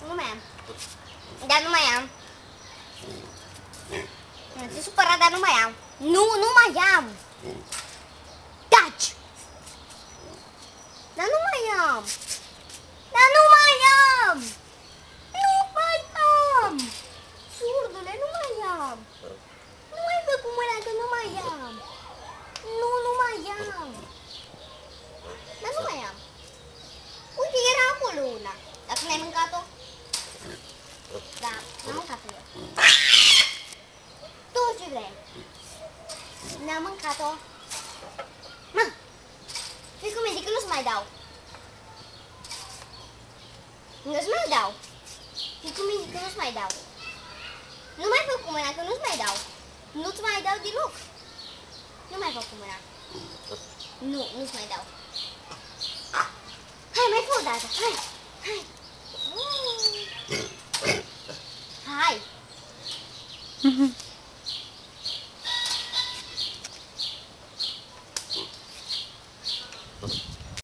Nu mai am. Dar nu mai am. Nu te supăra, dar nu mai am. Nu mai am. Taci! Dar nu mai am. Dar nu mai am. Nu mai am. Surdule, nu mai am. Nu mai fă cu mâna că nu mai am. Nu mai am. Dar nu mai am. Uite, era acolo una. Dacă n-ai mâncat-o? Da, n-am mâncat-o eu. Tu ce vrei? N-am mâncat-o. Mă! Fii cum e, zic că nu-ți mai dau. Nu-ți mai dau. Fii cum e, zic că nu-ți mai dau. Nu mai fă cu mâna, că nu-ți mai dau. Nu-ți mai dau deloc. Nu mai fă cu mâna. Nu-ți mai dau. Hai, mai fă o dată. Hai. Hai.